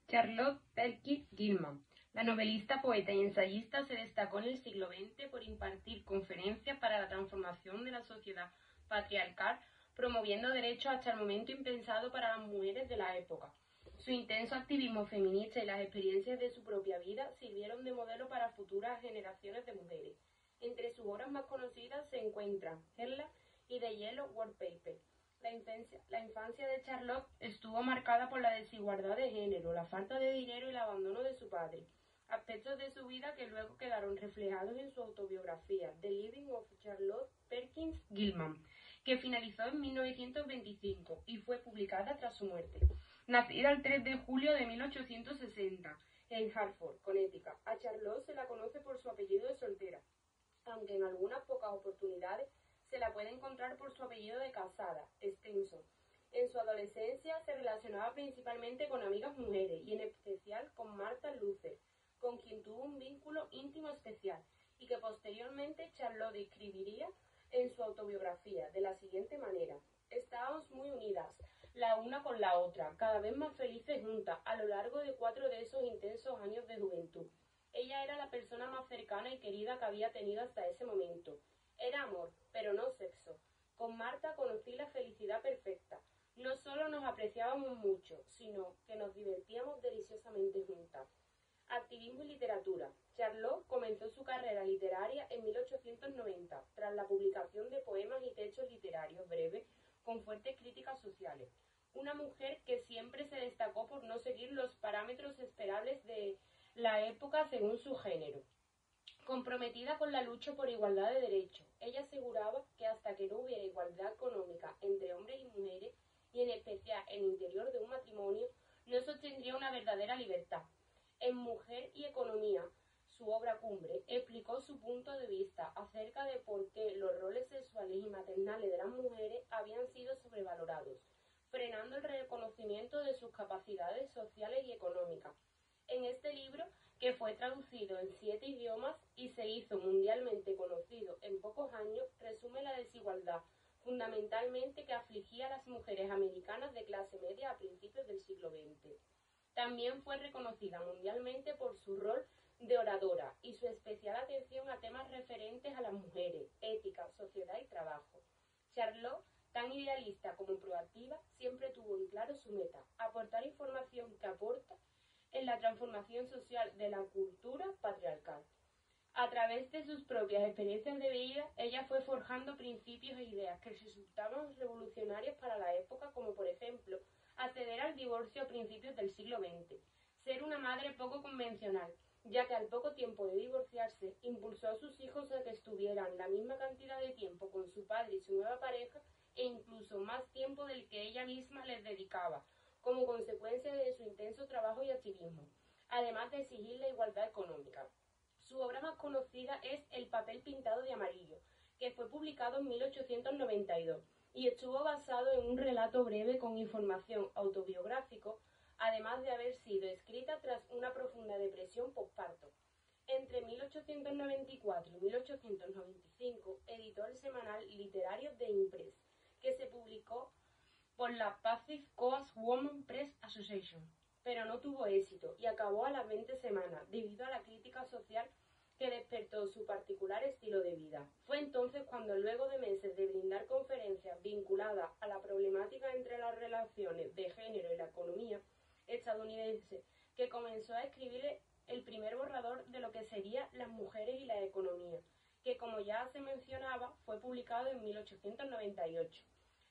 Charlotte Perkins Gilman, la novelista, poeta y ensayista, se destacó en el siglo XX por impartir conferencias para la transformación de la sociedad patriarcal, promoviendo derechos hasta el momento impensado para las mujeres de la época. Su intenso activismo feminista y las experiencias de su propia vida sirvieron de modelo para futuras generaciones de mujeres. Entre sus obras más conocidas se encuentran Herla y The Yellow Wallpaper. La infancia de Charlotte estuvo marcada por la desigualdad de género, la falta de dinero y el abandono de su padre, aspectos de su vida que luego quedaron reflejados en su autobiografía, The Living of Charlotte Perkins Gilman, que finalizó en 1925 y fue publicada tras su muerte. Nacida el 3 de julio de 1860 en Hartford, Connecticut, a Charlotte se la conoce por su apellido de soltera, aunque en algunas pocas oportunidades se la puede encontrar por su apellido de casada, Stenson. En su adolescencia se relacionaba principalmente con amigas mujeres y en especial con Martha Luther, con quien tuvo un vínculo íntimo especial y que posteriormente Charlotte describiría en su autobiografía de la siguiente manera: estábamos muy unidas, la una con la otra, cada vez más felices juntas a lo largo de 4 de esos intensos años de juventud. Ella era la persona más cercana y querida que había tenido hasta ese momento. Era amor, pero no sexo. Con Marta conocí la felicidad perfecta. No solo nos apreciábamos mucho, sino que nos divertíamos deliciosamente juntas. Activismo y literatura. Charlotte comenzó su carrera literaria en 1890, tras la publicación de poemas y textos literarios breves con fuertes críticas sociales. Una mujer que siempre se destacó por no seguir los parámetros esperables de la época según su género. Comprometida con la lucha por igualdad de derechos, ella aseguraba que hasta que no hubiera igualdad económica entre hombres y mujeres, y en especial en el interior de un matrimonio, no sostendría una verdadera libertad. En Mujer y Economía, su obra cumbre, explicó su punto de vista acerca de por qué los roles sexuales y maternales de las mujeres habían sido sobrevalorados, frenando el reconocimiento de sus capacidades sociales y económicas. En este libro, que fue traducido en 7 idiomas y se hizo mundialmente conocido en pocos años, resume la desigualdad, fundamentalmente que afligía a las mujeres americanas de clase media a principios del siglo XX. También fue reconocida mundialmente por su rol de oradora y su especial atención a temas referentes a las mujeres, ética, sociedad y trabajo. Charlotte, tan idealista como proactiva, siempre tuvo en claro su meta: aportar información que aporta en la transformación social de la cultura patriarcal. A través de sus propias experiencias de vida, ella fue forjando principios e ideas que resultaban revolucionarios para la época, como por ejemplo, acceder al divorcio a principios del siglo XX, ser una madre poco convencional, ya que al poco tiempo de divorciarse, impulsó a sus hijos a que estuvieran la misma cantidad de tiempo con su padre y su nueva pareja, e incluso más tiempo del que ella misma les dedicaba, como consecuencia de su intenso trabajo y activismo, además de exigir la igualdad económica. Su obra más conocida es El papel pintado de amarillo, que fue publicado en 1892 y estuvo basado en un relato breve con información autobiográfico, además de haber sido escrita tras una profunda depresión postparto. Entre 1894 y 1895 editó el semanal literario The Impress, que se publicó por la Pacific Coast Women Press Association, pero no tuvo éxito y acabó a las 20 semanas debido a la crítica social que despertó su particular estilo de vida. Fue entonces cuando, luego de meses de brindar conferencias vinculadas a la problemática entre las relaciones de género y la economía estadounidense, que comenzó a escribir el primer borrador de lo que sería Las mujeres y la economía, que, como ya se mencionaba, fue publicado en 1898.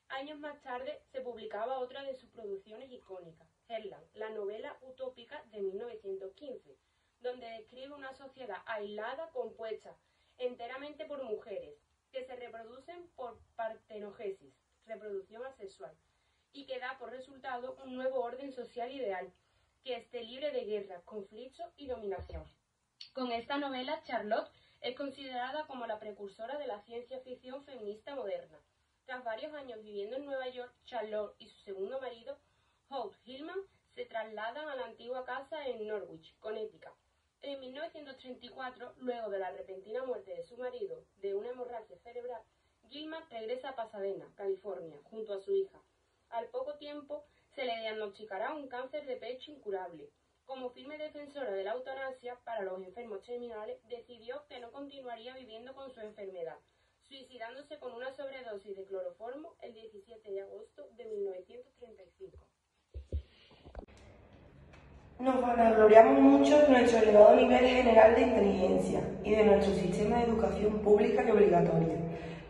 Años más tarde se publicaba otra de sus producciones icónicas, Herland, la novela utópica de 1915, donde describe una sociedad aislada compuesta enteramente por mujeres que se reproducen por partenogesis, reproducción asexual, y que da por resultado un nuevo orden social ideal, que esté libre de guerras, conflictos y dominación. Con esta novela, Charlotte es considerada como la precursora de la ciencia ficción feminista moderna. Tras varios años viviendo en Nueva York, Charlotte y su segundo marido, Hugh Gilman, se trasladan a la antigua casa en Norwich, Connecticut. En 1934, luego de la repentina muerte de su marido de una hemorragia cerebral, Gilman regresa a Pasadena, California, junto a su hija. Al poco tiempo se le diagnosticará un cáncer de pecho incurable. Como firme defensora de la eutanasia para los enfermos terminales, decidió que no continuaría viviendo con su enfermedad, suicidándose con una sobredosis de cloroformo el 17 de agosto de 1935. Nos vanagloriamos mucho de nuestro elevado nivel general de inteligencia y de nuestro sistema de educación pública y obligatoria,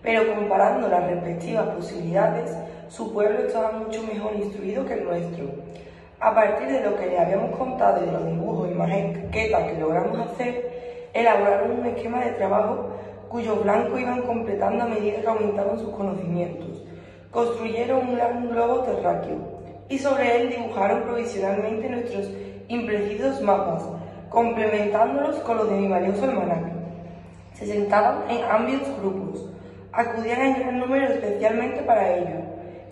pero comparando las respectivas posibilidades, su pueblo estaba mucho mejor instruido que el nuestro. A partir de lo que le habíamos contado y de los dibujos y maquetas que logramos hacer, elaboraron un esquema de trabajo cuyos blancos iban completando a medida que aumentaban sus conocimientos. Construyeron un gran globo terráqueo y sobre él dibujaron provisionalmente nuestros imprecisos mapas, complementándolos con los de mi valioso almanaque. Se sentaban en amplios grupos, acudían en gran número especialmente para ello,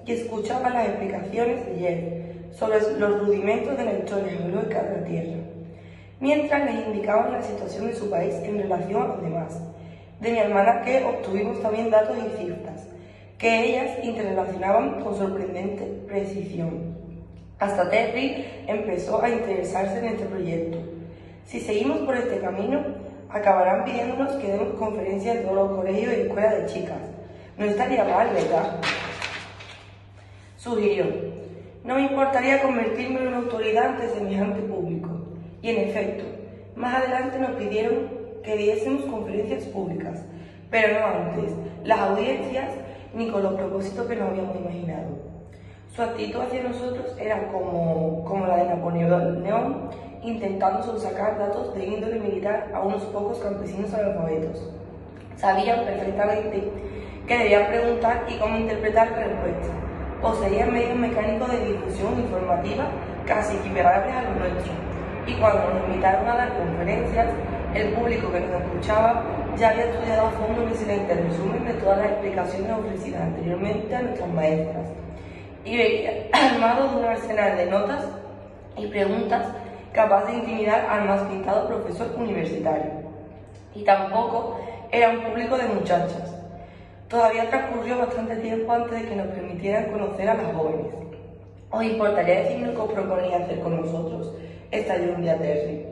y escuchaban las explicaciones de Jeff sobre los rudimentos de la historia geológica de la Tierra, mientras les indicaban la situación de su país en relación a los demás. De mi almanaque obtuvimos también datos y cifras, que ellas interrelacionaban con sorprendente precisión. Hasta Terry empezó a interesarse en este proyecto. Si seguimos por este camino, acabarán pidiéndonos que demos conferencias en todos los colegios y escuelas de chicas. No estaría mal, ¿verdad?, sugirió. No me importaría convertirme en una autoridad ante semejante público. Y en efecto, más adelante nos pidieron que diésemos conferencias públicas, pero no antes las audiencias ni con los propósitos que nos habíamos imaginado. Su actitud hacia nosotros era como la de Napoleón, intentando sonsacar datos de índole militar a unos pocos campesinos analfabetos. Sabían perfectamente que debían preguntar y cómo interpretar la respuesta. Poseían medios mecánicos de difusión informativa casi equiparables a los nuestros, y cuando nos invitaron a dar conferencias, el público que nos escuchaba ya había estudiado a fondo un excelente resumen de todas las explicaciones ofrecidas anteriormente a nuestras maestras, y veía armado de un arsenal de notas y preguntas capaz de intimidar al más pintado profesor universitario. Y tampoco era un público de muchachas. Todavía transcurrió bastante tiempo antes de que nos permitieran conocer a las jóvenes. ¿Os importaría decirme lo que os proponía hacer con nosotros?, estalló un día Terry,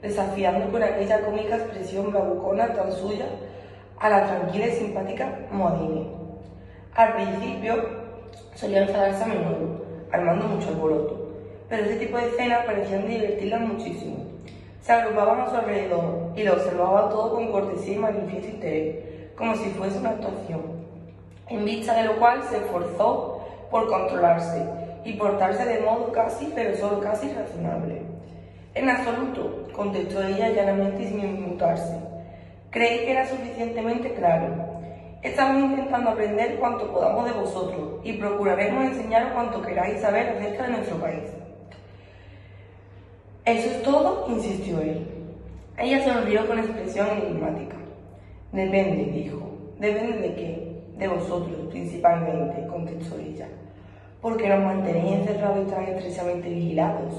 desafiando con aquella cómica expresión bravucona tan suya a la tranquila y simpática Modini. Al principio solía enfadarse a menudo, armando mucho alboroto, pero este tipo de escenas parecían divertirla muchísimo. Se agrupaban a su alrededor y lo observaban todo con cortesía y manifiesto interés, como si fuese una actuación, en vista de lo cual se esforzó por controlarse y portarse de modo casi, pero solo casi, razonable. En absoluto, contestó ella llanamente y sin inmutarse. Creí que era suficientemente claro. Estamos intentando aprender cuanto podamos de vosotros y procuraremos enseñaros cuanto queráis saber acerca de nuestro país. ¿Eso es todo?, insistió él. Ella sonrió con expresión enigmática. Depende, dijo. ¿Depende de qué? De vosotros, principalmente, contestó ella. ¿Por qué nos mantenéis encerrados y tan estrechamente vigilados?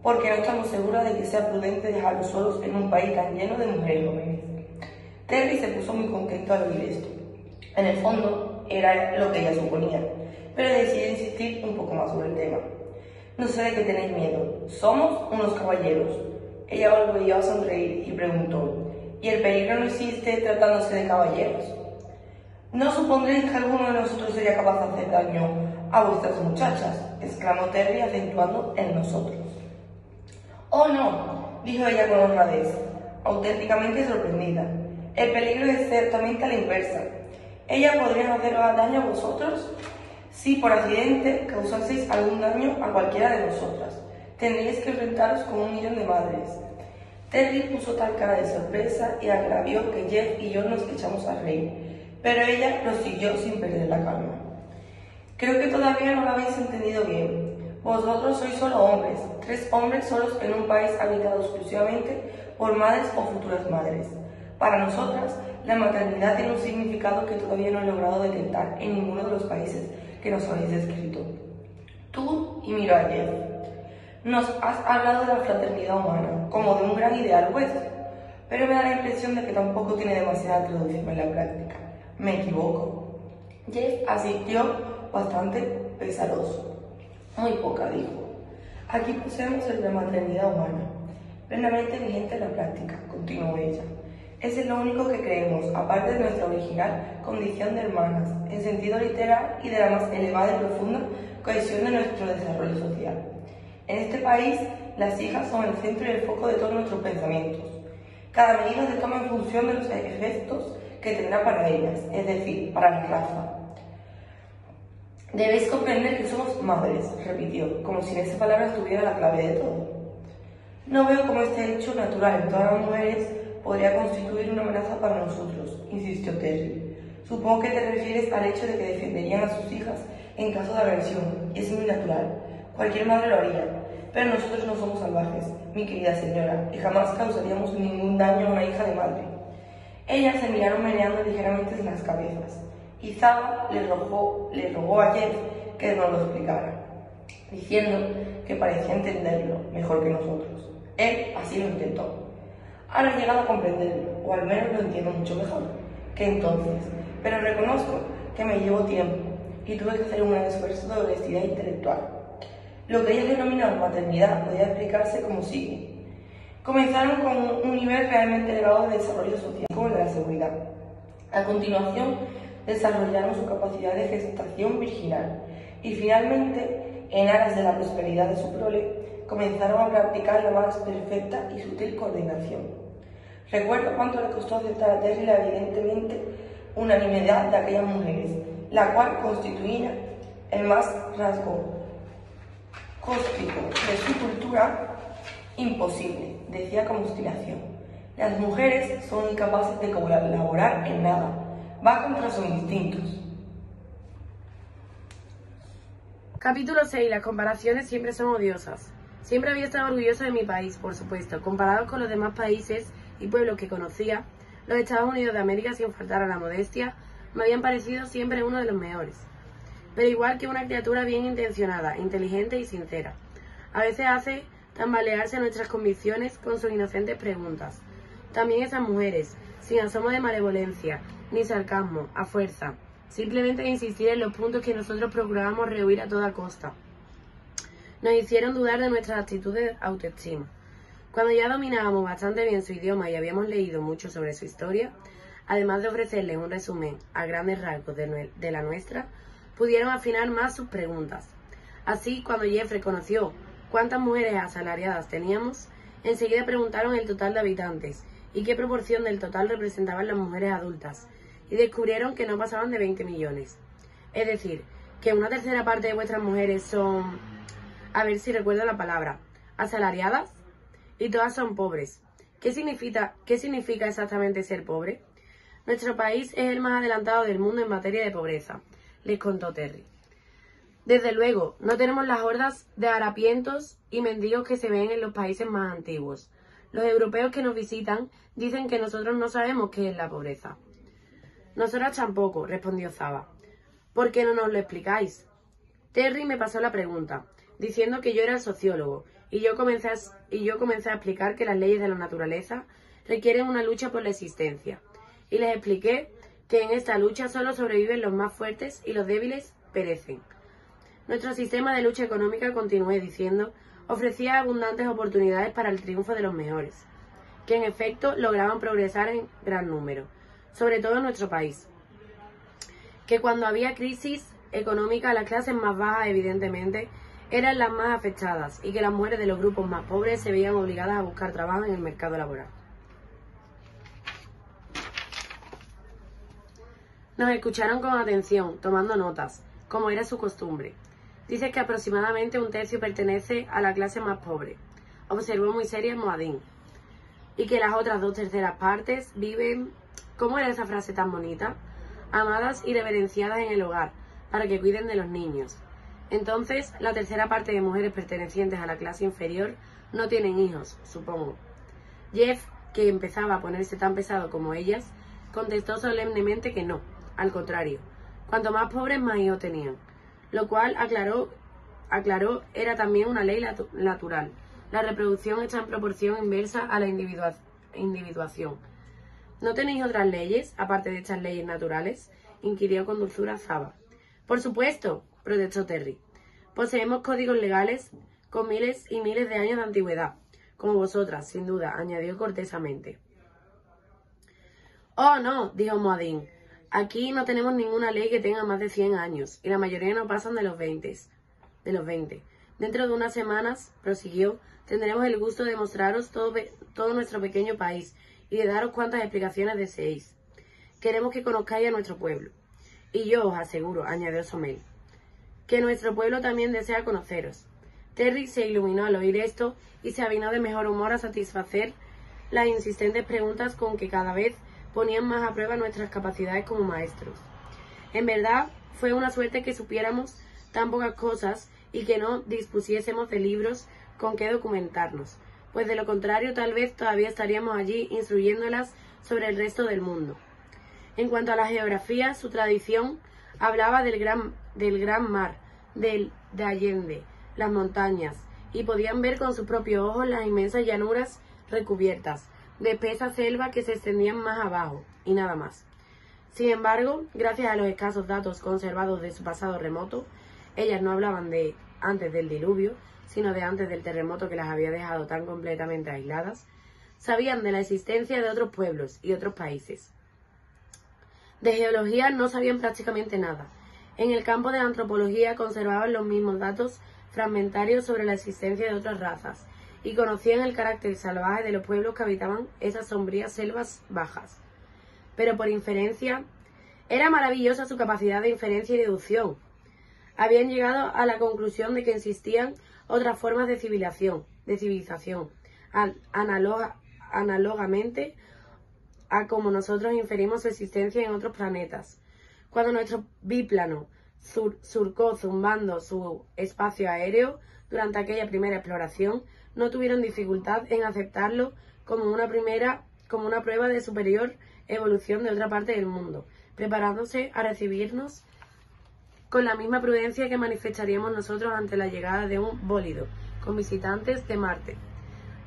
Porque no estamos seguros de que sea prudente dejarlos solos en un país tan lleno de mujeres jóvenes. Terry se puso muy contento al oír esto. En el fondo, era lo que ella suponía, pero decidió insistir un poco más sobre el tema. No sé de qué tenéis miedo. Somos unos caballeros. Ella volvió a sonreír y preguntó, ¿y el peligro no existe tratándose de caballeros? ¿No supondréis que alguno de nosotros sería capaz de hacer daño a vuestras muchachas?, exclamó Terry acentuando el nosotros. «Oh, no», dijo ella con honradez, auténticamente sorprendida. «El peligro es ciertamente a la inversa. ¿Ellas podrían haceros daño a vosotros? Si por accidente causaseis algún daño a cualquiera de nosotras, tendríais que enfrentaros con 1.000.000 de madres». Terry puso tal cara de sorpresa y agravio que Jeff y yo nos echamos a reír, pero ella prosiguió sin perder la calma. «Creo que todavía no lo habéis entendido bien. Vosotros sois solo hombres, 3 hombres solos en un país habitado exclusivamente por madres o futuras madres. Para nosotras, la maternidad tiene un significado que todavía no he logrado detectar en ninguno de los países que nos habéis descrito. Tú, y miro a Jeff, nos has hablado de la fraternidad humana, como de un gran ideal vuestro, pero me da la impresión de que tampoco tiene demasiada traducción en la práctica. ¿Me equivoco?» Jeff asintió bastante pesaroso. «Muy poca», dijo. Aquí poseemos el de maternidad humana, plenamente vigente en la práctica, continuó ella. Es lo único que creemos, aparte de nuestra original condición de hermanas, en sentido literal y de la más elevada y profunda cohesión de nuestro desarrollo social. En este país, las hijas son el centro y el foco de todos nuestros pensamientos. Cada medida se toma en función de los efectos que tendrá para ellas, es decir, para la raza. Debéis comprender que somos madres, repitió, como si en esa palabra estuviera la clave de todo. No veo cómo este hecho natural en todas las mujeres podría constituir una amenaza para nosotros, insistió Terry. Supongo que te refieres al hecho de que defenderían a sus hijas en caso de agresión, y es muy natural. Cualquier madre lo haría, pero nosotros no somos salvajes, mi querida señora, y jamás causaríamos ningún daño a una hija de madre. Ellas se miraron meneando ligeramente en las cabezas, y Zaba le rogó a Jeff que nos lo explicara, diciendo que parecía entenderlo mejor que nosotros. Él así lo intentó. Ahora he llegado a comprenderlo, o al menos lo entiendo mucho mejor que entonces, pero reconozco que me llevó tiempo y tuve que hacer un esfuerzo de honestidad intelectual. Lo que ellos denominaban maternidad podía explicarse como sigue. Comenzaron con un nivel realmente elevado de desarrollo social, como el de la seguridad. A continuación, desarrollaron su capacidad de gestación virginal y finalmente, en aras de la prosperidad de su prole, comenzaron a practicar la más perfecta y sutil coordinación. Recuerdo cuánto le costó aceptar a Terry la evidentemente unanimidad de aquellas mujeres, la cual constituía el más rasgo cósmico de su cultura. Imposible, decía con obstinación. Las mujeres son incapaces de colaborar en nada. Va contra sus instintos. Capítulo 6. Las comparaciones siempre son odiosas. Siempre había estado orgulloso de mi país, por supuesto. Comparados con los demás países y pueblos que conocía, los Estados Unidos de América, sin faltar a la modestia, me habían parecido siempre uno de los mejores. Pero igual que una criatura bien intencionada, inteligente y sincera. A veces hace tambalearse nuestras convicciones con sus inocentes preguntas. También esas mujeres, sin asomo de malevolencia, ni sarcasmo, a fuerza, simplemente de insistir en los puntos que nosotros procurábamos rehuir a toda costa, nos hicieron dudar de nuestras actitudes de autoestima. Cuando ya dominábamos bastante bien su idioma y habíamos leído mucho sobre su historia, además de ofrecerles un resumen a grandes rasgos de la nuestra, pudieron afinar más sus preguntas. Así, cuando Jeff reconoció cuántas mujeres asalariadas teníamos, enseguida preguntaron el total de habitantes y qué proporción del total representaban las mujeres adultas, y descubrieron que no pasaban de 20 millones. Es decir, que una tercera parte de vuestras mujeres son, a ver si recuerdo la palabra, asalariadas, y todas son pobres. ¿Qué significa exactamente ser pobre? Nuestro país es el más adelantado del mundo en materia de pobreza, les contó Terry. Desde luego, no tenemos las hordas de harapientos y mendigos que se ven en los países más antiguos. Los europeos que nos visitan dicen que nosotros no sabemos qué es la pobreza. Nosotras tampoco, respondió Zaba. ¿Por qué no nos lo explicáis? Terry me pasó la pregunta, diciendo que yo era el sociólogo, y yo comencé a explicar que las leyes de la naturaleza requieren una lucha por la existencia. Y les expliqué que en esta lucha solo sobreviven los más fuertes y los débiles perecen. Nuestro sistema de lucha económica, continué diciendo, ofrecía abundantes oportunidades para el triunfo de los mejores, que en efecto lograban progresar en gran número, sobre todo en nuestro país. Que cuando había crisis económica, las clases más bajas, evidentemente, eran las más afectadas y que las mujeres de los grupos más pobres se veían obligadas a buscar trabajo en el mercado laboral. Nos escucharon con atención, tomando notas, como era su costumbre. Dice que aproximadamente un tercio pertenece a la clase más pobre, observó muy seria Moadín, y que las otras 2/3 partes viven, ¿cómo era esa frase tan bonita? Amadas y reverenciadas en el hogar, para que cuiden de los niños. Entonces, la tercera parte de mujeres pertenecientes a la clase inferior no tienen hijos, supongo. Jeff, que empezaba a ponerse tan pesado como ellas, contestó solemnemente que no, al contrario. Cuanto más pobres, más hijos tenían. Lo cual, aclaró, era también una ley natural. La reproducción está en proporción inversa a la individuación. ¿No tenéis otras leyes, aparte de estas leyes naturales?, inquirió con dulzura Zaba. Por supuesto, protestó Terry. Poseemos códigos legales con miles y miles de años de antigüedad, como vosotras, sin duda, añadió cortésamente. «Oh, no», dijo Muad'Dib, «aquí no tenemos ninguna ley que tenga más de 100 años, y la mayoría no pasan de los 20. Dentro de unas semanas», prosiguió, «tendremos el gusto de mostraros todo nuestro pequeño país y de daros cuantas explicaciones deseéis. Queremos que conozcáis a nuestro pueblo. Y yo os aseguro», añadió Somel, «que nuestro pueblo también desea conoceros». Terry se iluminó al oír esto y se avinó de mejor humor a satisfacer las insistentes preguntas con que cada vez ponían más a prueba nuestras capacidades como maestros. En verdad, fue una suerte que supiéramos tan pocas cosas y que no dispusiésemos de libros con que documentarnos, pues de lo contrario tal vez todavía estaríamos allí instruyéndolas sobre el resto del mundo. En cuanto a la geografía, su tradición hablaba del gran mar, de Allende, las montañas, y podían ver con sus propios ojos las inmensas llanuras recubiertas de espesa selva que se extendían más abajo, y nada más. Sin embargo, gracias a los escasos datos conservados de su pasado remoto, ellas no hablaban de antes del diluvio, sino de antes del terremoto que las había dejado tan completamente aisladas, sabían de la existencia de otros pueblos y otros países. De geología no sabían prácticamente nada. En el campo de la antropología conservaban los mismos datos fragmentarios sobre la existencia de otras razas, y conocían el carácter salvaje de los pueblos que habitaban esas sombrías selvas bajas. Pero por inferencia, era maravillosa su capacidad de inferencia y deducción. Habían llegado a la conclusión de que existían otras formas de civilización, análogamente a como nosotros inferimos su existencia en otros planetas. Cuando nuestro bíplano surcó zumbando su espacio aéreo durante aquella primera exploración, no tuvieron dificultad en aceptarlo como una prueba de superior evolución de otra parte del mundo, preparándose a recibirnos con la misma prudencia que manifestaríamos nosotros ante la llegada de un bólido con visitantes de Marte.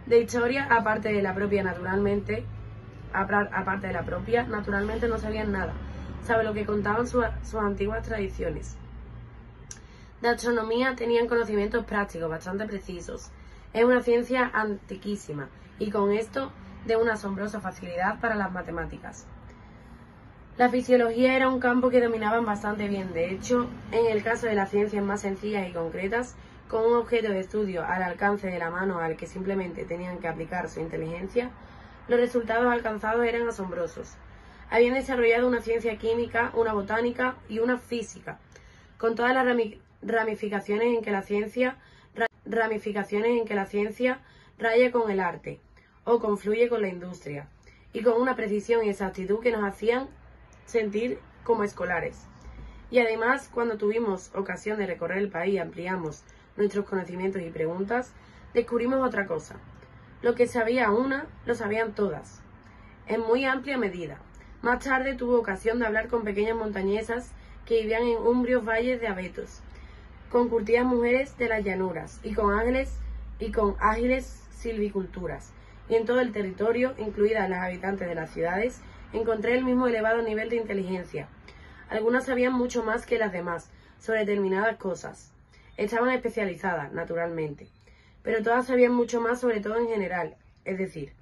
De historia, aparte de la propia, naturalmente no sabían nada, sabe lo que contaban sus antiguas tradiciones. De astronomía tenían conocimientos prácticos bastante precisos. Es una ciencia antiquísima y con esto de una asombrosa facilidad para las matemáticas. La fisiología era un campo que dominaban bastante bien. De hecho, en el caso de las ciencias más sencillas y concretas, con un objeto de estudio al alcance de la mano al que simplemente tenían que aplicar su inteligencia, los resultados alcanzados eran asombrosos. Habían desarrollado una ciencia química, una botánica y una física, con todas las ramificaciones en que la ciencia raya con el arte o confluye con la industria, y con una precisión y exactitud que nos hacían sentir como escolares. Y además, cuando tuvimos ocasión de recorrer el país y ampliamos nuestros conocimientos y preguntas, descubrimos otra cosa. Lo que sabía una, lo sabían todas, en muy amplia medida. Más tarde tuve ocasión de hablar con pequeñas montañesas que vivían en umbrios valles de abetos, con curtidas mujeres de las llanuras y con ágiles silviculturas. Y en todo el territorio, incluidas las habitantes de las ciudades, encontré el mismo elevado nivel de inteligencia. Algunas sabían mucho más que las demás sobre determinadas cosas. Estaban especializadas, naturalmente, pero todas sabían mucho más sobre todo en general, es decir,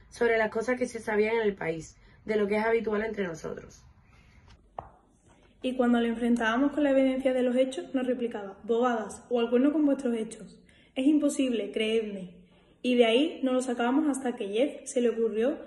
sobre las cosas que se sabían en el país, de lo que es habitual entre nosotros. Y cuando le enfrentábamos con la evidencia de los hechos, nos replicaba: bobadas, o al cuerno con vuestros hechos. Es imposible, creedme. Y de ahí no lo sacábamos hasta que Jeff se le ocurrió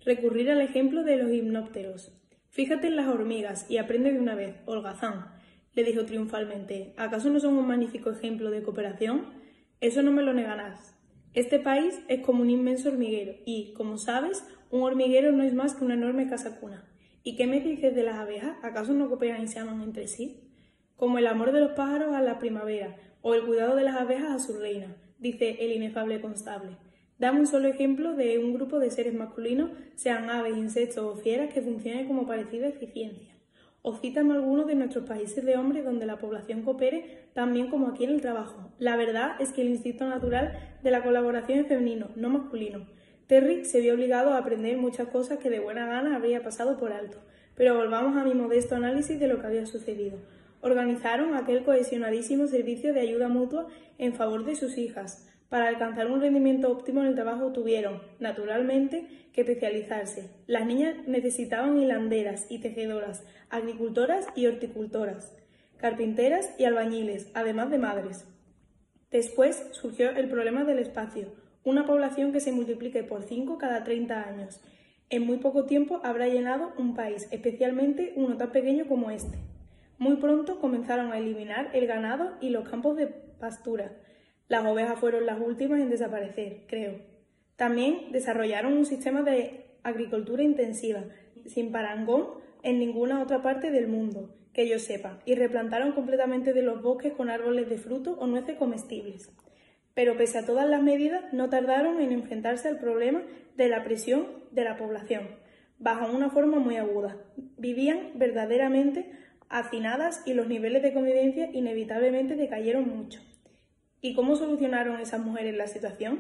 recurrir al ejemplo de los hipnópteros. Fíjate en las hormigas y aprende de una vez, holgazán, le dijo triunfalmente. ¿Acaso no son un magnífico ejemplo de cooperación? Eso no me lo negarás. Este país es como un inmenso hormiguero y, como sabes, un hormiguero no es más que una enorme casa cuna. ¿Y qué me dices de las abejas? ¿Acaso no cooperan y se aman entre sí? Como el amor de los pájaros a la primavera o el cuidado de las abejas a su reina, dice el inefable constable. Dame un solo ejemplo de un grupo de seres masculinos, sean aves, insectos o fieras, que funcione como parecida eficiencia. O cítame algunos de nuestros países de hombres donde la población coopere tan bien como aquí en el trabajo. La verdad es que el instinto natural de la colaboración es femenino, no masculino. Terry se vio obligado a aprender muchas cosas que de buena gana habría pasado por alto. Pero volvamos a mi modesto análisis de lo que había sucedido. organizaron aquel cohesionadísimo servicio de ayuda mutua en favor de sus hijas. Para alcanzar un rendimiento óptimo en el trabajo tuvieron, naturalmente, que especializarse. Las niñas necesitaban hilanderas y tejedoras, agricultoras y horticultoras, carpinteras y albañiles, además de madres. Después surgió el problema del espacio, una población que se multiplique por 5 cada 30 años. En muy poco tiempo habrá llenado un país, especialmente uno tan pequeño como este. Muy pronto comenzaron a eliminar el ganado y los campos de pastura. Las ovejas fueron las últimas en desaparecer, creo. También desarrollaron un sistema de agricultura intensiva, sin parangón en ninguna otra parte del mundo, que yo sepa, y replantaron completamente de los bosques con árboles de fruto o nueces comestibles. Pero pese a todas las medidas, no tardaron en enfrentarse al problema de la presión de la población, bajo una forma muy aguda. Vivían verdaderamente hacinadas y los niveles de convivencia inevitablemente decayeron mucho. ¿Y cómo solucionaron esas mujeres la situación?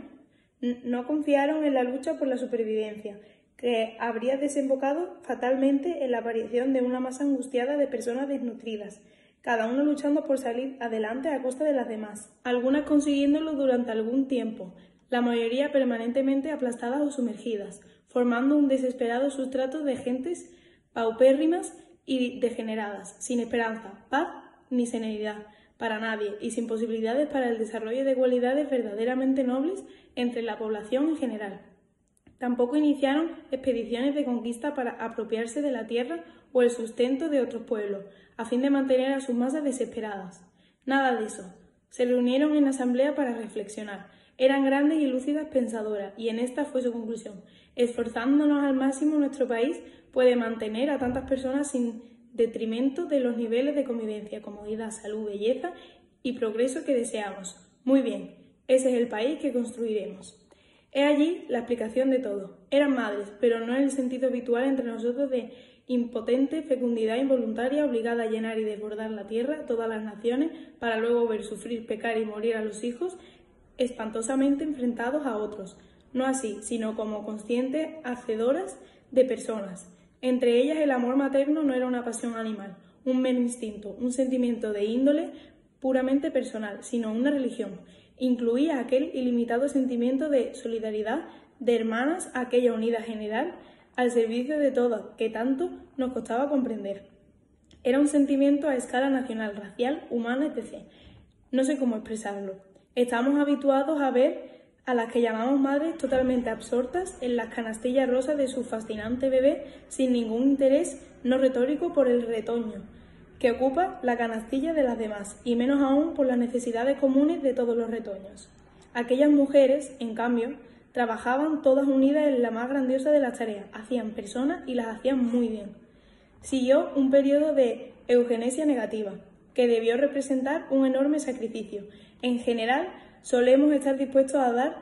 No confiaron en la lucha por la supervivencia, que habría desembocado fatalmente en la aparición de una masa angustiada de personas desnutridas, cada uno luchando por salir adelante a costa de las demás, algunas consiguiéndolo durante algún tiempo, la mayoría permanentemente aplastadas o sumergidas, formando un desesperado sustrato de gentes paupérrimas y degeneradas, sin esperanza, paz ni serenidad para nadie y sin posibilidades para el desarrollo de cualidades verdaderamente nobles entre la población en general. Tampoco iniciaron expediciones de conquista para apropiarse de la tierra o el sustento de otros pueblos, a fin de mantener a sus masas desesperadas. Nada de eso. Se reunieron en asamblea para reflexionar. Eran grandes y lúcidas pensadoras, y en esta fue su conclusión. Esforzándonos al máximo, nuestro país puede mantener a tantas personas sin detrimento de los niveles de convivencia, comodidad, salud, belleza y progreso que deseamos. Muy bien, ese es el país que construiremos. He allí la explicación de todo. Eran madres, pero no en el sentido habitual entre nosotros de impotente fecundidad involuntaria obligada a llenar y desbordar la tierra, todas las naciones, para luego ver sufrir, pecar y morir a los hijos, espantosamente enfrentados a otros. No así, sino como conscientes hacedoras de personas. Entre ellas el amor materno no era una pasión animal, un mero instinto, un sentimiento de índole puramente personal, sino una religión. Incluía aquel ilimitado sentimiento de solidaridad de hermanas, aquella unidad general al servicio de todas, que tanto nos costaba comprender. Era un sentimiento a escala nacional, racial, humana, etc. No sé cómo expresarlo. Estamos habituados a ver a las que llamamos madres totalmente absortas en las canastillas rosas de su fascinante bebé, sin ningún interés no retórico por el retoño, que ocupa la canastilla de las demás, y menos aún por las necesidades comunes de todos los retoños. Aquellas mujeres, en cambio, trabajaban todas unidas en la más grandiosa de las tareas, hacían personas y las hacían muy bien. Siguió un periodo de eugenesia negativa, que debió representar un enorme sacrificio. En general, solemos estar dispuestos a dar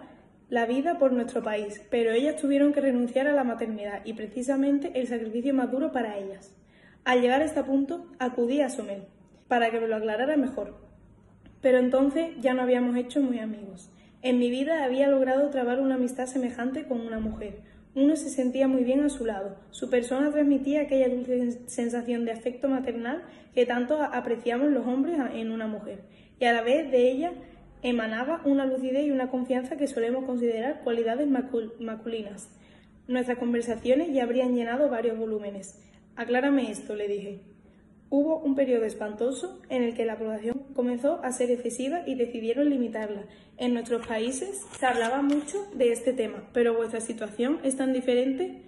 la vida por nuestro país, pero ellas tuvieron que renunciar a la maternidad y precisamente el sacrificio más duro para ellas. Al llegar a este punto, acudí a Somel para que me lo aclarara mejor. Pero entonces ya no habíamos hecho muy amigos. En mi vida había logrado trabar una amistad semejante con una mujer. Uno se sentía muy bien a su lado. Su persona transmitía aquella dulce sensación de afecto maternal que tanto apreciamos los hombres en una mujer, y a la vez de ella emanaba una lucidez y una confianza que solemos considerar cualidades masculinas. Nuestras conversaciones ya habrían llenado varios volúmenes. «Aclárame esto», le dije. Hubo un periodo espantoso en el que la población comenzó a ser excesiva y decidieron limitarla. En nuestros países se hablaba mucho de este tema, pero vuestra situación es tan diferente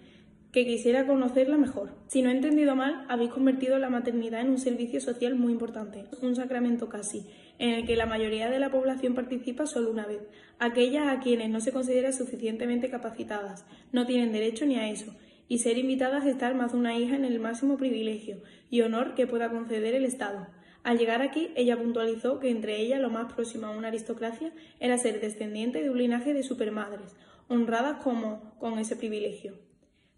que quisiera conocerla mejor. Si no he entendido mal, habéis convertido la maternidad en un servicio social muy importante, un sacramento casi, en el que la mayoría de la población participa solo una vez. Aquellas a quienes no se considera suficientemente capacitadas, no tienen derecho ni a eso, y ser invitadas a estar más de una hija en el máximo privilegio y honor que pueda conceder el Estado. Al llegar aquí, ella puntualizó que entre ellas lo más próximo a una aristocracia era ser descendiente de un linaje de supermadres, honradas con ese privilegio.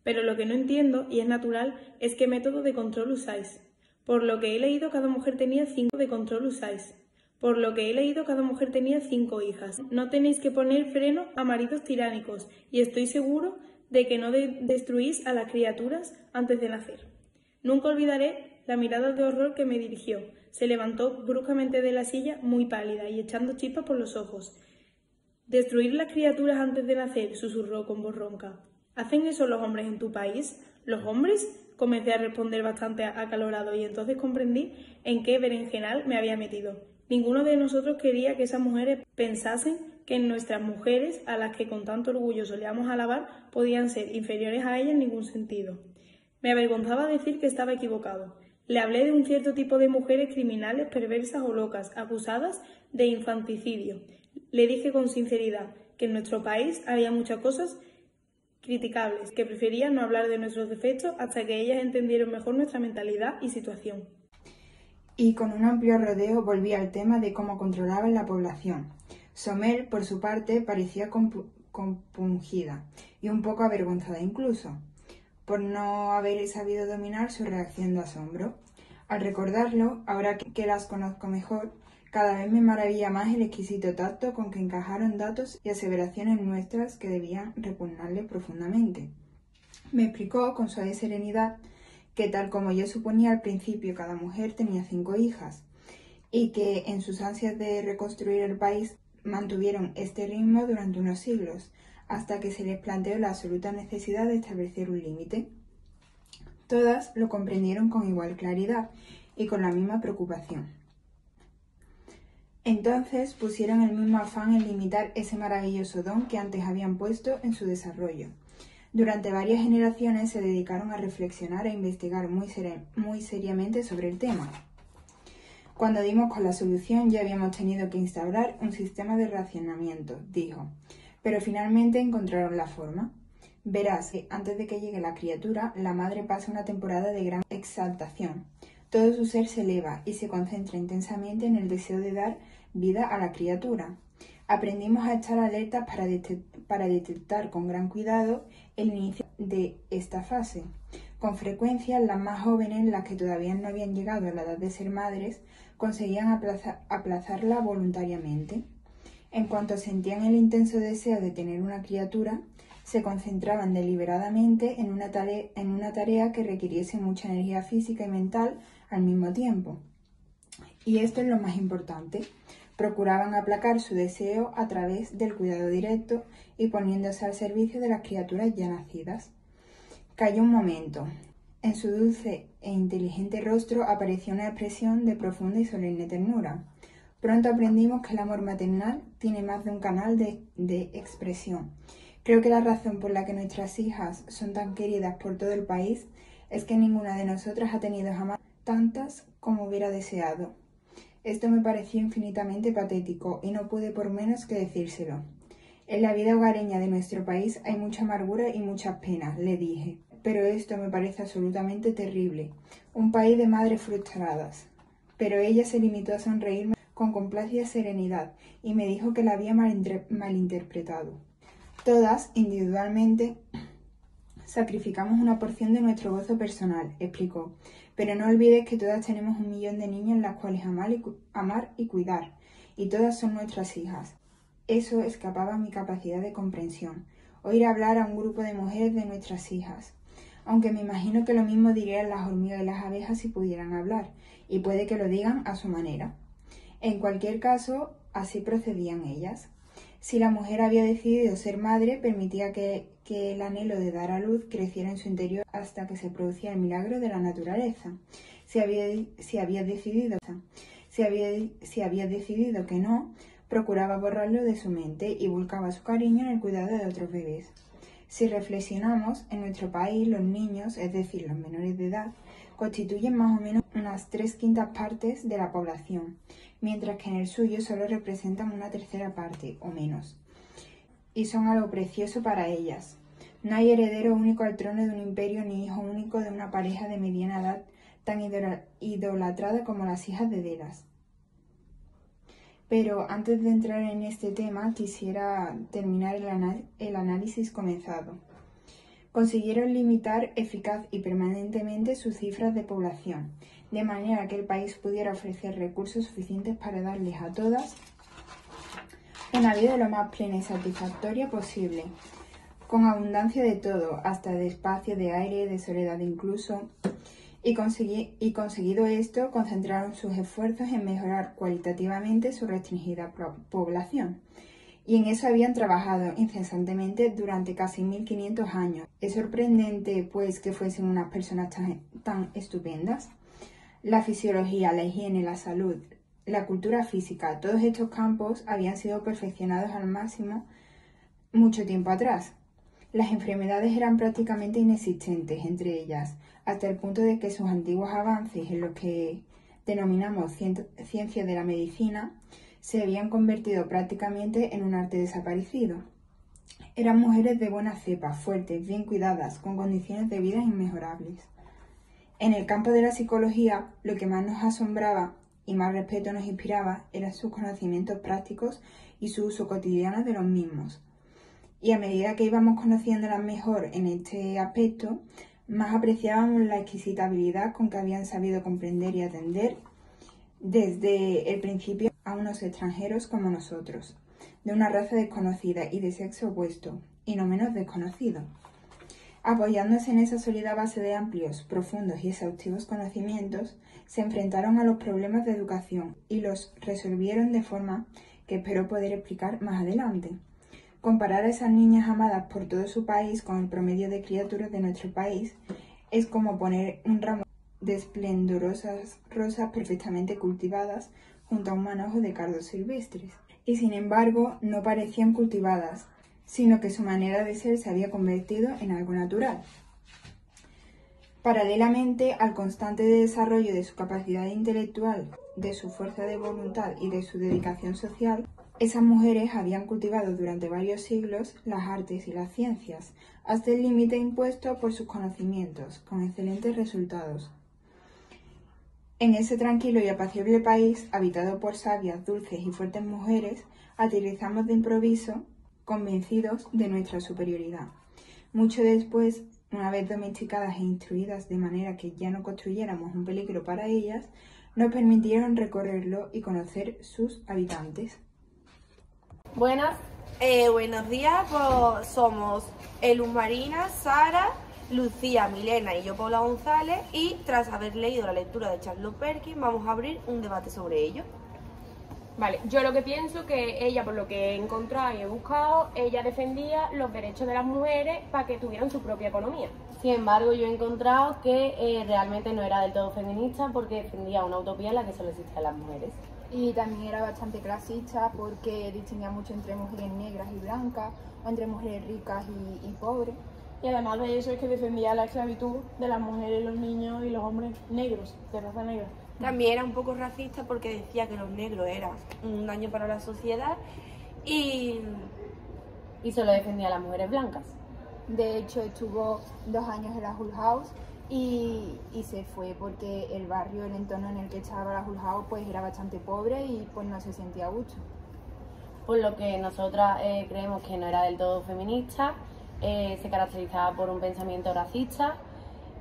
Pero lo que no entiendo, y es natural, es qué método de control usáis. Por lo que he leído, cada mujer tenía 5 de control usáis. Por lo que he leído, cada mujer tenía 5 hijas. No tenéis que poner freno a maridos tiránicos, y estoy seguro de que no destruís a las criaturas antes de nacer. Nunca olvidaré la mirada de horror que me dirigió. Se levantó bruscamente de la silla, muy pálida y echando chispas por los ojos. «¿Destruir las criaturas antes de nacer?», susurró con voz ronca. «¿Hacen eso los hombres en tu país?». «¿Los hombres?», comencé a responder bastante acalorado y entonces comprendí en qué berenjenal me había metido. Ninguno de nosotros quería que esas mujeres pensasen que nuestras mujeres, a las que con tanto orgullo solíamos alabar, podían ser inferiores a ellas en ningún sentido. Me avergonzaba decir que estaba equivocado. Le hablé de un cierto tipo de mujeres criminales, perversas o locas, acusadas de infanticidio. Le dije con sinceridad que en nuestro país había muchas cosas criticables, que prefería no hablar de nuestros defectos hasta que ellas entendieron mejor nuestra mentalidad y situación. Y con un amplio rodeo volví al tema de cómo controlaban la población. Sommer, por su parte, parecía compungida y un poco avergonzada incluso, por no haber sabido dominar su reacción de asombro. Al recordarlo, ahora que las conozco mejor, cada vez me maravilla más el exquisito tacto con que encajaron datos y aseveraciones nuestras que debían repugnarle profundamente. Me explicó con suave serenidad que, tal como yo suponía al principio, cada mujer tenía 5 hijas y que en sus ansias de reconstruir el país mantuvieron este ritmo durante unos siglos, hasta que se les planteó la absoluta necesidad de establecer un límite. Todas lo comprendieron con igual claridad y con la misma preocupación. Entonces pusieron el mismo afán en limitar ese maravilloso don que antes habían puesto en su desarrollo. Durante varias generaciones se dedicaron a reflexionar e investigar muy seriamente sobre el tema. Cuando dimos con la solución ya habíamos tenido que instaurar un sistema de racionamiento, dijo, pero finalmente encontraron la forma. Verás que antes de que llegue la criatura, la madre pasa una temporada de gran exaltación. Todo su ser se eleva y se concentra intensamente en el deseo de dar vida a la criatura. Aprendimos a estar alertas para detectar con gran cuidado el inicio de esta fase. Con frecuencia, las más jóvenes, las que todavía no habían llegado a la edad de ser madres, conseguían aplazarla voluntariamente. En cuanto sentían el intenso deseo de tener una criatura, se concentraban deliberadamente en una tarea que requiriese mucha energía física y mental al mismo tiempo. Y esto es lo más importante. Procuraban aplacar su deseo a través del cuidado directo y poniéndose al servicio de las criaturas ya nacidas. Calló un momento. En su dulce e inteligente rostro apareció una expresión de profunda y solemne ternura. Pronto aprendimos que el amor maternal tiene más de un canal de expresión. Creo que la razón por la que nuestras hijas son tan queridas por todo el país es que ninguna de nosotras ha tenido jamás tantas como hubiera deseado. Esto me pareció infinitamente patético y no pude por menos que decírselo. En la vida hogareña de nuestro país hay mucha amargura y muchas penas, le dije, pero esto me parece absolutamente terrible. Un país de madres frustradas. Pero ella se limitó a sonreírme con complacida serenidad y me dijo que la había malinterpretado. Todas, individualmente, sacrificamos una porción de nuestro gozo personal, explicó, pero no olvides que todas tenemos 1 millón de niñas las cuales amar y cuidar, y todas son nuestras hijas. Eso escapaba a mi capacidad de comprensión, oír hablar a un grupo de mujeres de nuestras hijas, aunque me imagino que lo mismo dirían las hormigas y las abejas si pudieran hablar, y puede que lo digan a su manera. En cualquier caso, así procedían ellas. Si la mujer había decidido ser madre, permitía que el anhelo de dar a luz creciera en su interior hasta que se producía el milagro de la naturaleza. Si había decidido que no, procuraba borrarlo de su mente y volcaba su cariño en el cuidado de otros bebés. Si reflexionamos, en nuestro país los niños, es decir, los menores de edad, constituyen más o menos unas 3/5 partes de la población, mientras que en el suyo solo representan una 1/3 parte o menos, y son algo precioso para ellas. No hay heredero único al trono de un imperio ni hijo único de una pareja de mediana edad tan idolatrada como las hijas de Delas. Pero antes de entrar en este tema, quisiera terminar el análisis comenzado. Consiguieron limitar eficaz y permanentemente sus cifras de población, de manera que el país pudiera ofrecer recursos suficientes para darles a todas una vida lo más plena y satisfactoria posible, con abundancia de todo, hasta de espacio, de aire, de soledad incluso. y conseguido esto, concentraron sus esfuerzos en mejorar cualitativamente su restringida población. Y en eso habían trabajado incesantemente durante casi 1500 años. Es sorprendente, pues, que fuesen unas personas tan estupendas. La fisiología, la higiene, la salud, la cultura física, todos estos campos habían sido perfeccionados al máximo mucho tiempo atrás. Las enfermedades eran prácticamente inexistentes entre ellas, hasta el punto de que sus antiguos avances en lo que denominamos ciencia de la medicina se habían convertido prácticamente en un arte desaparecido. Eran mujeres de buena cepa, fuertes, bien cuidadas, con condiciones de vida inmejorables. En el campo de la psicología, lo que más nos asombraba y más respeto nos inspiraba eran sus conocimientos prácticos y su uso cotidiano de los mismos. Y a medida que íbamos conociéndolas mejor en este aspecto, más apreciábamos la exquisita habilidad con que habían sabido comprender y atender desde el principio a unos extranjeros como nosotros, de una raza desconocida y de sexo opuesto, y no menos desconocido. Apoyándose en esa sólida base de amplios, profundos y exhaustivos conocimientos, se enfrentaron a los problemas de educación y los resolvieron de forma que espero poder explicar más adelante. Comparar a esas niñas amadas por todo su país con el promedio de criaturas de nuestro país es como poner un ramo de esplendorosas rosas perfectamente cultivadas junto a un manojo de cardos silvestres. Y sin embargo, no parecían cultivadas, sino que su manera de ser se había convertido en algo natural. Paralelamente al constante desarrollo de su capacidad intelectual, de su fuerza de voluntad y de su dedicación social, esas mujeres habían cultivado durante varios siglos las artes y las ciencias, hasta el límite impuesto por sus conocimientos, con excelentes resultados. En ese tranquilo y apacible país, habitado por sabias, dulces y fuertes mujeres, aterrizamos de improviso, convencidos de nuestra superioridad. Mucho después, una vez domesticadas e instruidas de manera que ya no construyéramos un peligro para ellas, nos permitieron recorrerlo y conocer sus habitantes. Buenas. Buenos días, pues somos Luz Marina, Sara, Lucía, Milena y yo, Paula González, y tras haber leído la lectura de Charles Perkins vamos a abrir un debate sobre ello. Vale, yo lo que pienso que ella, por lo que he encontrado y he buscado, ella defendía los derechos de las mujeres para que tuvieran su propia economía. Sin embargo, yo he encontrado que realmente no era del todo feminista porque defendía una utopía en la que solo existían las mujeres. Y también era bastante clasista porque distinguía mucho entre mujeres negras y blancas, o entre mujeres ricas y pobres. Y además de eso es que defendía la esclavitud de las mujeres, los niños y los hombres negros, de raza negra. También era un poco racista porque decía que los negros eran un daño para la sociedad y solo defendía a las mujeres blancas. De hecho, estuvo 2 años en la Hull House y se fue porque el barrio, el entorno en el que estaba la Hull House, pues era bastante pobre y pues no se sentía a gusto. Por lo que nosotras creemos que no era del todo feminista, se caracterizaba por un pensamiento racista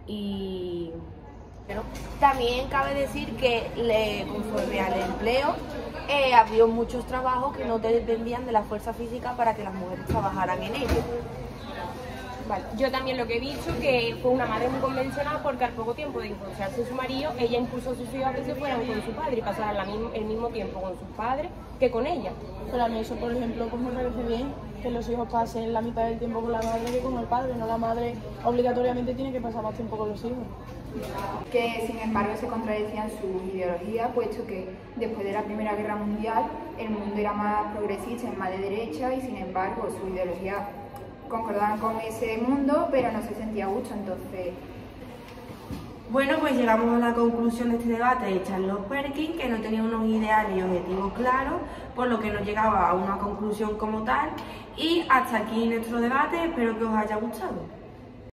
y... Pero también cabe decir que conforme al empleo había muchos trabajos que no dependían de la fuerza física para que las mujeres trabajaran en ellos. Vale, yo también lo que he visto que fue una madre muy convencional porque al poco tiempo de divorciarse de su marido, ella impuso a sus hijos a que se fueran con su padre y pasaran el mismo tiempo con sus padres que con ella. Pero a mí eso, por ejemplo, pues me parece bien que los hijos pasen la mitad del tiempo con la madre que con el padre, no la madre obligatoriamente tiene que pasar más tiempo con los hijos. Que sin embargo se contradecían sus ideologías, puesto que después de la Primera Guerra Mundial el mundo era más progresista y más de derecha y sin embargo su ideología concordaban con ese mundo, pero no se sentía a gusto, entonces... Bueno, pues llegamos a la conclusión de este debate de Charles Perkins, que no tenía unos ideales y objetivos claros, por lo que no llegaba a una conclusión como tal. Y hasta aquí nuestro debate, espero que os haya gustado.